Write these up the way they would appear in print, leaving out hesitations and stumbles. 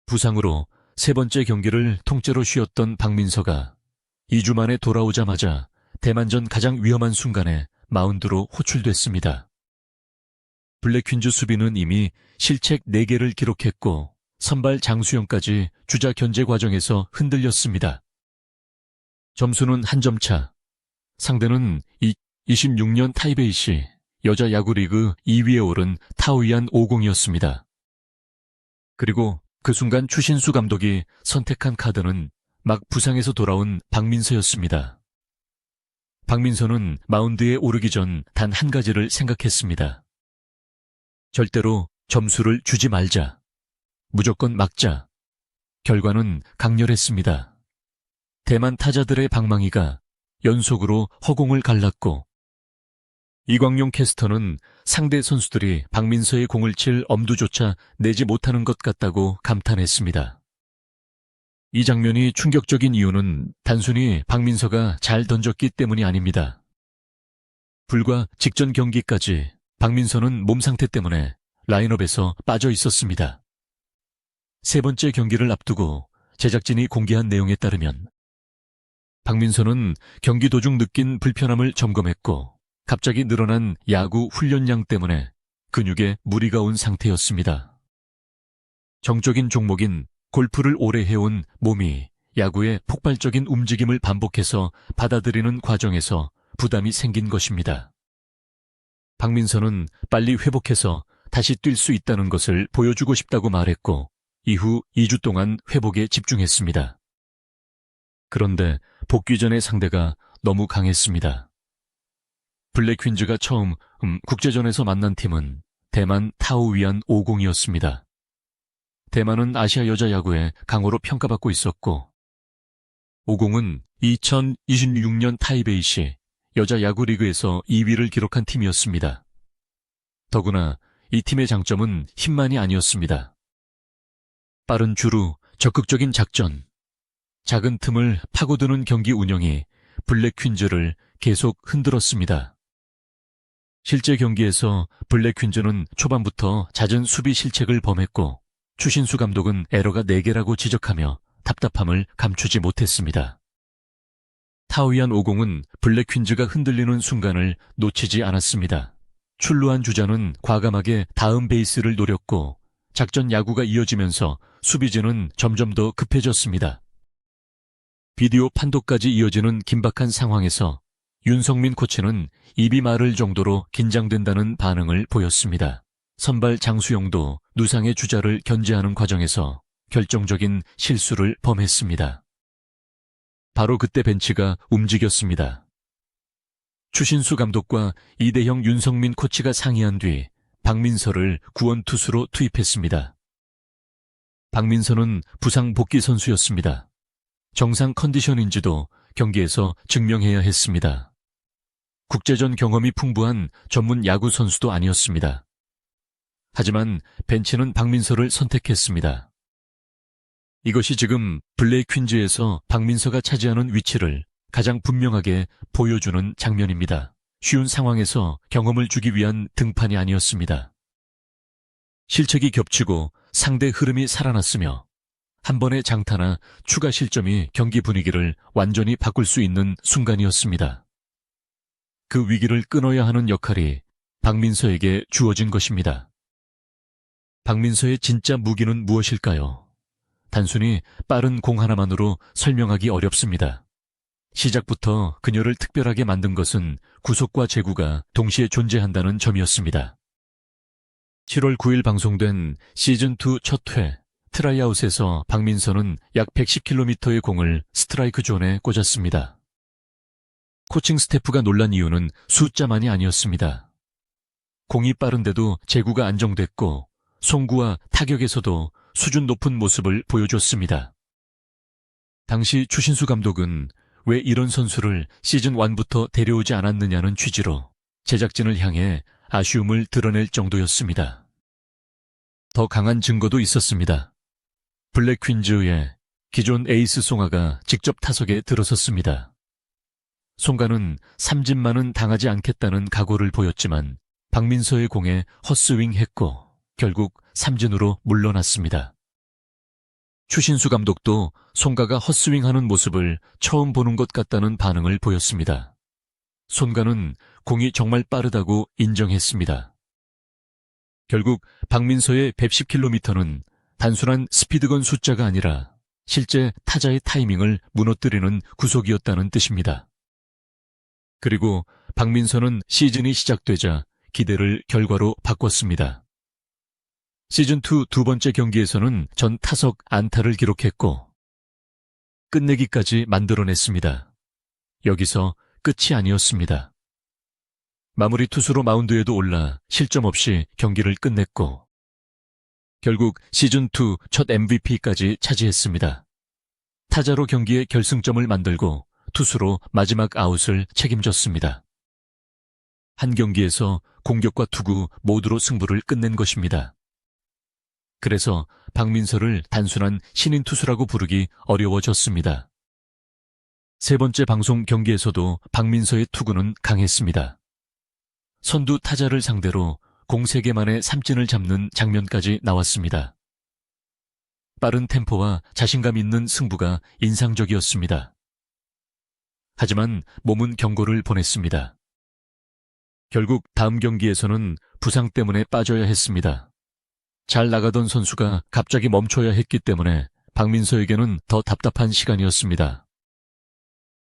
부상으로 세 번째 경기를 통째로 쉬었던 박민서가 2주 만에 돌아오자마자 대만전 가장 위험한 순간에 마운드로 호출됐습니다. 블랙퀸즈 수비는 이미 실책 4개를 기록했고 선발 장수영까지 주자 견제 과정에서 흔들렸습니다. 점수는 한 점 차. 상대는 26년 타이베이시 여자 야구리그 2위에 오른 타오이안 50이었습니다. 그리고 그 순간 추신수 감독이 선택한 카드는 막 부상에서 돌아온 박민서였습니다. 박민서는 마운드에 오르기 전 단 한 가지를 생각했습니다. 절대로 점수를 주지 말자. 무조건 막자. 결과는 강렬했습니다. 대만 타자들의 방망이가 연속으로 허공을 갈랐고 이광용 캐스터는 상대 선수들이 박민서의 공을 칠 엄두조차 내지 못하는 것 같다고 감탄했습니다. 이 장면이 충격적인 이유는 단순히 박민서가 잘 던졌기 때문이 아닙니다. 불과 직전 경기까지 박민서는 몸 상태 때문에 라인업에서 빠져 있었습니다. 세 번째 경기를 앞두고 제작진이 공개한 내용에 따르면 박민서는 경기 도중 느낀 불편함을 점검했고 갑자기 늘어난 야구 훈련량 때문에 근육에 무리가 온 상태였습니다. 정적인 종목인 골프를 오래 해온 몸이 야구의 폭발적인 움직임을 반복해서 받아들이는 과정에서 부담이 생긴 것입니다. 박민서는 빨리 회복해서 다시 뛸 수 있다는 것을 보여주고 싶다고 말했고 이후 2주 동안 회복에 집중했습니다. 그런데 복귀 전의 상대가 너무 강했습니다. 블랙퀸즈가 처음 국제전에서 만난 팀은 대만 타오위안 50이었습니다. 대만은 아시아 여자 야구의 강호로 평가받고 있었고 50은 2026년 타이베이시 여자 야구 리그에서 2위를 기록한 팀이었습니다. 더구나 이 팀의 장점은 힘만이 아니었습니다. 빠른 주루, 적극적인 작전, 작은 틈을 파고드는 경기 운영이 블랙퀸즈를 계속 흔들었습니다. 실제 경기에서 블랙퀸즈는 초반부터 잦은 수비 실책을 범했고 추신수 감독은 에러가 4개라고 지적하며 답답함을 감추지 못했습니다. 타오이안 50은 블랙퀸즈가 흔들리는 순간을 놓치지 않았습니다. 출루한 주자는 과감하게 다음 베이스를 노렸고 작전 야구가 이어지면서 수비진은 점점 더 급해졌습니다. 비디오 판독까지 이어지는 긴박한 상황에서 윤성민 코치는 입이 마를 정도로 긴장된다는 반응을 보였습니다. 선발 장수영도 누상의 주자를 견제하는 과정에서 결정적인 실수를 범했습니다. 바로 그때 벤치가 움직였습니다. 추신수 감독과 이대형 윤성민 코치가 상의한 뒤 박민서를 구원투수로 투입했습니다. 박민서는 부상 복귀 선수였습니다. 정상 컨디션인지도 경기에서 증명해야 했습니다. 국제전 경험이 풍부한 전문 야구 선수도 아니었습니다. 하지만 벤치는 박민서를 선택했습니다. 이것이 지금 블랙퀸즈에서 박민서가 차지하는 위치를 가장 분명하게 보여주는 장면입니다. 쉬운 상황에서 경험을 주기 위한 등판이 아니었습니다. 실책이 겹치고 상대 흐름이 살아났으며 한 번의 장타나 추가 실점이 경기 분위기를 완전히 바꿀 수 있는 순간이었습니다. 그 위기를 끊어야 하는 역할이 박민서에게 주어진 것입니다. 박민서의 진짜 무기는 무엇일까요? 단순히 빠른 공 하나만으로 설명하기 어렵습니다. 시작부터 그녀를 특별하게 만든 것은 구속과 제구가 동시에 존재한다는 점이었습니다. 7월 9일 방송된 시즌2 첫 회 트라이아웃에서 박민서는 약 110km의 공을 스트라이크 존에 꽂았습니다. 코칭 스태프가 놀란 이유는 숫자만이 아니었습니다. 공이 빠른데도 제구가 안정됐고 송구와 타격에서도 수준 높은 모습을 보여줬습니다. 당시 추신수 감독은 왜 이런 선수를 시즌1부터 데려오지 않았느냐는 취지로 제작진을 향해 아쉬움을 드러낼 정도였습니다. 더 강한 증거도 있었습니다. 블랙퀸즈의 기존 에이스 송아가 직접 타석에 들어섰습니다. 송가는 삼진만은 당하지 않겠다는 각오를 보였지만 박민서의 공에 헛스윙했고 결국 삼진으로 물러났습니다. 추신수 감독도 손가가 헛스윙하는 모습을 처음 보는 것 같다는 반응을 보였습니다. 손가는 공이 정말 빠르다고 인정했습니다. 결국 박민서의 110km는 단순한 스피드건 숫자가 아니라 실제 타자의 타이밍을 무너뜨리는 구속이었다는 뜻입니다. 그리고 박민서는 시즌이 시작되자 기대를 결과로 바꿨습니다. 시즌2 두 번째 경기에서는 전 타석 안타를 기록했고 끝내기까지 만들어냈습니다. 여기서 끝이 아니었습니다. 마무리 투수로 마운드에도 올라 실점 없이 경기를 끝냈고 결국 시즌2 첫 MVP까지 차지했습니다. 타자로 경기의 결승점을 만들고 투수로 마지막 아웃을 책임졌습니다. 한 경기에서 공격과 투구 모두로 승부를 끝낸 것입니다. 그래서 박민서를 단순한 신인 투수라고 부르기 어려워졌습니다. 세 번째 방송 경기에서도 박민서의 투구는 강했습니다. 선두 타자를 상대로 공 3개 만에 삼진을 잡는 장면까지 나왔습니다. 빠른 템포와 자신감 있는 승부가 인상적이었습니다. 하지만 몸은 경고를 보냈습니다. 결국 다음 경기에서는 부상 때문에 빠져야 했습니다. 잘 나가던 선수가 갑자기 멈춰야 했기 때문에 박민서에게는 더 답답한 시간이었습니다.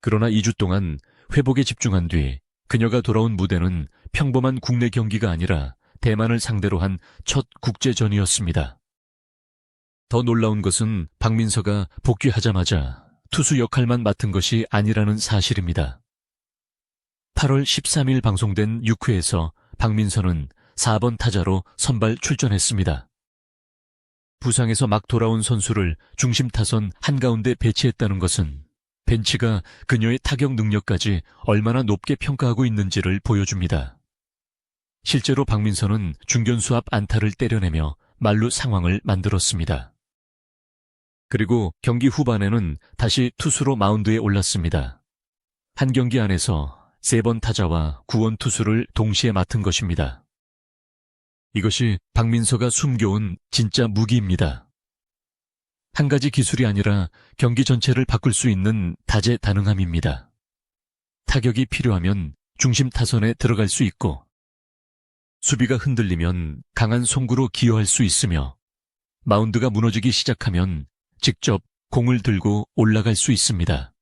그러나 2주 동안 회복에 집중한 뒤 그녀가 돌아온 무대는 평범한 국내 경기가 아니라 대만을 상대로 한 첫 국제전이었습니다. 더 놀라운 것은 박민서가 복귀하자마자 투수 역할만 맡은 것이 아니라는 사실입니다. 8월 13일 방송된 6회에서 박민서는 4번 타자로 선발 출전했습니다. 부상에서 막 돌아온 선수를 중심 타선 한가운데 배치했다는 것은 벤치가 그녀의 타격 능력까지 얼마나 높게 평가하고 있는지를 보여줍니다. 실제로 박민서는 중견수 앞 안타를 때려내며 만루 상황을 만들었습니다. 그리고 경기 후반에는 다시 투수로 마운드에 올랐습니다. 한 경기 안에서 3번 타자와 구원 투수를 동시에 맡은 것입니다. 이것이 박민서가 숨겨온 진짜 무기입니다. 한 가지 기술이 아니라 경기 전체를 바꿀 수 있는 다재다능함입니다. 타격이 필요하면 중심 타선에 들어갈 수 있고 수비가 흔들리면 강한 송구로 기여할 수 있으며 마운드가 무너지기 시작하면 직접 공을 들고 올라갈 수 있습니다.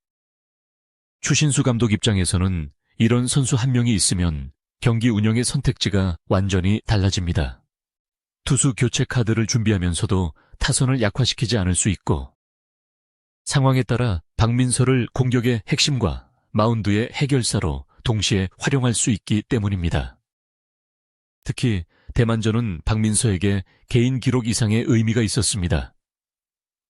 추신수 감독 입장에서는 이런 선수 한 명이 있으면 경기 운영의 선택지가 완전히 달라집니다. 투수 교체 카드를 준비하면서도 타선을 약화시키지 않을 수 있고 상황에 따라 박민서를 공격의 핵심과 마운드의 해결사로 동시에 활용할 수 있기 때문입니다. 특히 대만전은 박민서에게 개인 기록 이상의 의미가 있었습니다.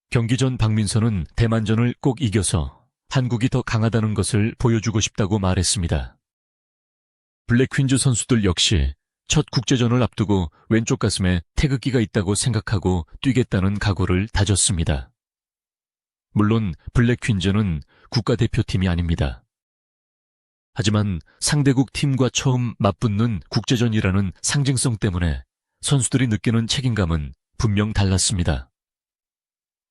경기 전 박민서는 대만전을 꼭 이겨서 한국이 더 강하다는 것을 보여주고 싶다고 말했습니다. 블랙퀸즈 선수들 역시 첫 국제전을 앞두고 왼쪽 가슴에 태극기가 있다고 생각하고 뛰겠다는 각오를 다졌습니다. 물론 블랙퀸즈는 국가대표팀이 아닙니다. 하지만 상대국 팀과 처음 맞붙는 국제전이라는 상징성 때문에 선수들이 느끼는 책임감은 분명 달랐습니다.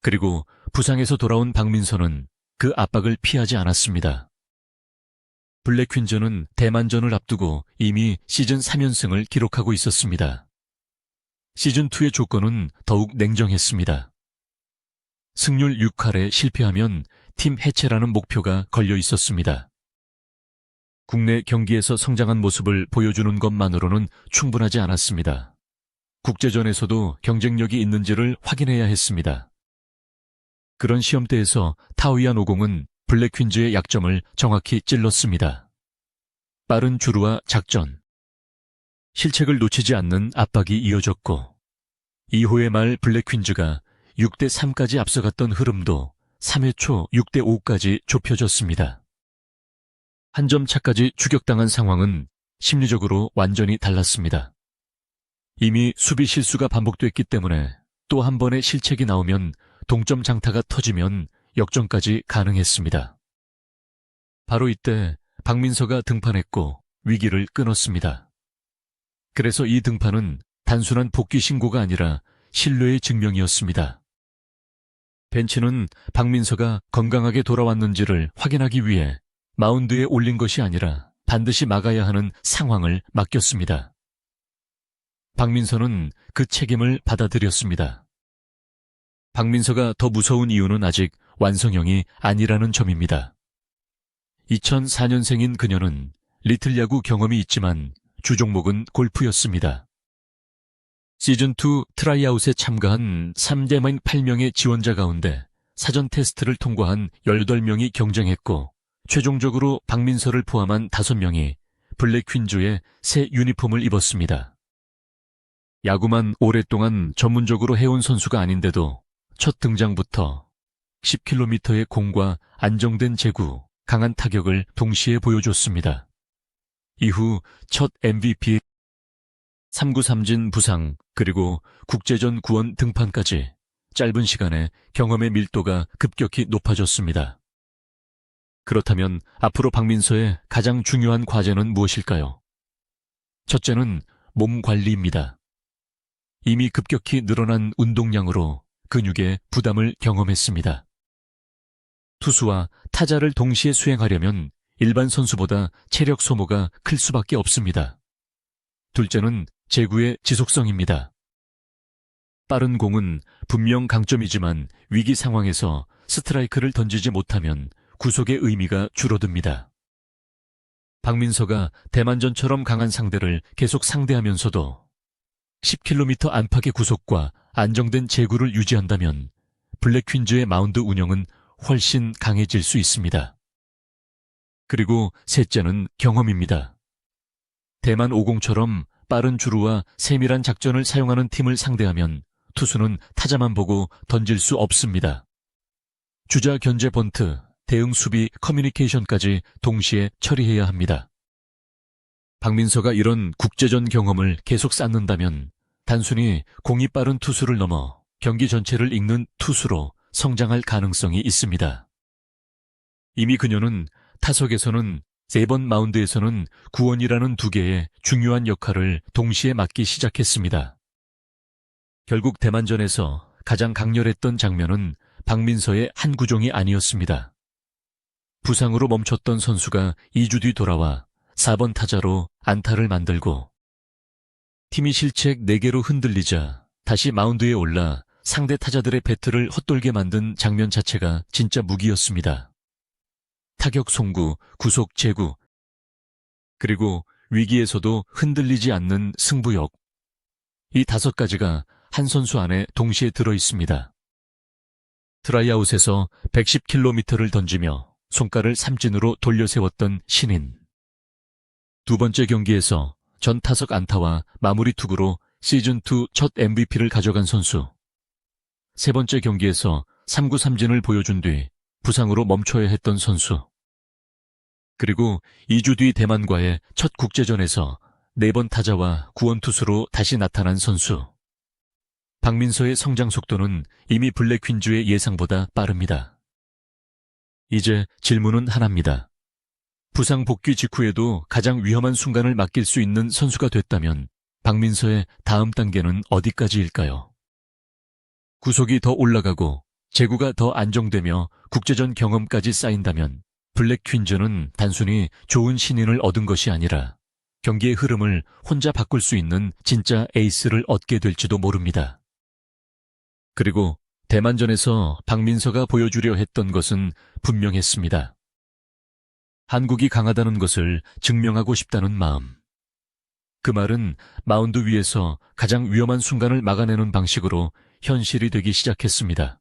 그리고 부상에서 돌아온 박민서는 그 압박을 피하지 않았습니다. 블랙퀸즈는 대만전을 앞두고 이미 시즌 3연승을 기록하고 있었습니다. 시즌2의 조건은 더욱 냉정했습니다. 승률 6할에 실패하면 팀 해체라는 목표가 걸려 있었습니다. 국내 경기에서 성장한 모습을 보여주는 것만으로는 충분하지 않았습니다. 국제전에서도 경쟁력이 있는지를 확인해야 했습니다. 그런 시험대에서 타오이안 50은 블랙퀸즈의 약점을 정확히 찔렀습니다. 빠른 주루와 작전. 실책을 놓치지 않는 압박이 이어졌고 2호의 말 블랙퀸즈가 6대3까지 앞서갔던 흐름도 3회 초 6대5까지 좁혀졌습니다. 한 점 차까지 추격당한 상황은 심리적으로 완전히 달랐습니다. 이미 수비 실수가 반복됐기 때문에 또 한 번의 실책이 나오면 동점 장타가 터지면 역전까지 가능했습니다. 바로 이때 박민서가 등판했고 위기를 끊었습니다. 그래서 이 등판은 단순한 복귀 신고가 아니라 신뢰의 증명이었습니다. 벤치는 박민서가 건강하게 돌아왔는지를 확인하기 위해 마운드에 올린 것이 아니라 반드시 막아야 하는 상황을 맡겼습니다. 박민서는 그 책임을 받아들였습니다. 박민서가 더 무서운 이유는 아직 완성형이 아니라는 점입니다. 2004년생인 그녀는 리틀 야구 경험이 있지만 주 종목은 골프였습니다. 시즌2 트라이아웃에 참가한 3대만 8명의 지원자 가운데 사전 테스트를 통과한 18명이 경쟁했고 최종적으로 박민서를 포함한 5명이 블랙 퀸즈의 새 유니폼을 입었습니다. 야구만 오랫동안 전문적으로 해온 선수가 아닌데도 첫 등장부터 10km의 공과 안정된 제구, 강한 타격을 동시에 보여줬습니다. 이후 첫 MVP, 3구 삼진 부상, 그리고 국제전 구원 등판까지 짧은 시간에 경험의 밀도가 급격히 높아졌습니다. 그렇다면 앞으로 박민서의 가장 중요한 과제는 무엇일까요? 첫째는 몸 관리입니다. 이미 급격히 늘어난 운동량으로 근육에 부담을 경험했습니다. 투수와 타자를 동시에 수행하려면 일반 선수보다 체력 소모가 클 수밖에 없습니다. 둘째는 제구의 지속성입니다. 빠른 공은 분명 강점이지만 위기 상황에서 스트라이크를 던지지 못하면 구속의 의미가 줄어듭니다. 박민서가 대만전처럼 강한 상대를 계속 상대하면서도 10km 안팎의 구속과 안정된 제구를 유지한다면 블랙 퀸즈의 마운드 운영은 훨씬 강해질 수 있습니다. 그리고 셋째는 경험입니다. 대만 50처럼 빠른 주루와 세밀한 작전을 사용하는 팀을 상대하면 투수는 타자만 보고 던질 수 없습니다. 주자 견제 번트, 대응 수비 커뮤니케이션까지 동시에 처리해야 합니다. 박민서가 이런 국제전 경험을 계속 쌓는다면 단순히 공이 빠른 투수를 넘어 경기 전체를 읽는 투수로 성장할 가능성이 있습니다. 이미 그녀는 타석에서는 3번 마운드에서는 구원이라는 2개의 중요한 역할을 동시에 맡기 시작했습니다. 결국 대만전에서 가장 강렬했던 장면은 박민서의 한 구종이 아니었습니다. 부상으로 멈췄던 선수가 2주 뒤 돌아와 4번 타자로 안타를 만들고 팀이 실책 4개로 흔들리자 다시 마운드에 올라 상대 타자들의 배트를 헛돌게 만든 장면 자체가 진짜 무기였습니다. 타격 송구, 구속 제구, 그리고 위기에서도 흔들리지 않는 승부욕. 이 5가지가 한 선수 안에 동시에 들어있습니다. 트라이아웃에서 110km를 던지며 손가락을 삼진으로 돌려 세웠던 신인. 두 번째 경기에서 전 타석 안타와 마무리 투구로 시즌2 첫 MVP를 가져간 선수. 세 번째 경기에서 3구 삼진을 보여준 뒤 부상으로 멈춰야 했던 선수. 그리고 2주 뒤 대만과의 첫 국제전에서 4번 타자와 구원투수로 다시 나타난 선수. 박민서의 성장 속도는 이미 블랙 퀸즈의 예상보다 빠릅니다. 이제 질문은 하나입니다. 부상 복귀 직후에도 가장 위험한 순간을 맡길 수 있는 선수가 됐다면 박민서의 다음 단계는 어디까지일까요? 구속이 더 올라가고 제구가 더 안정되며 국제전 경험까지 쌓인다면 블랙 퀸즈는 단순히 좋은 신인을 얻은 것이 아니라 경기의 흐름을 혼자 바꿀 수 있는 진짜 에이스를 얻게 될지도 모릅니다. 그리고 대만전에서 박민서가 보여주려 했던 것은 분명했습니다. 한국이 강하다는 것을 증명하고 싶다는 마음. 그 말은 마운드 위에서 가장 위험한 순간을 막아내는 방식으로 현실이 되기 시작했습니다.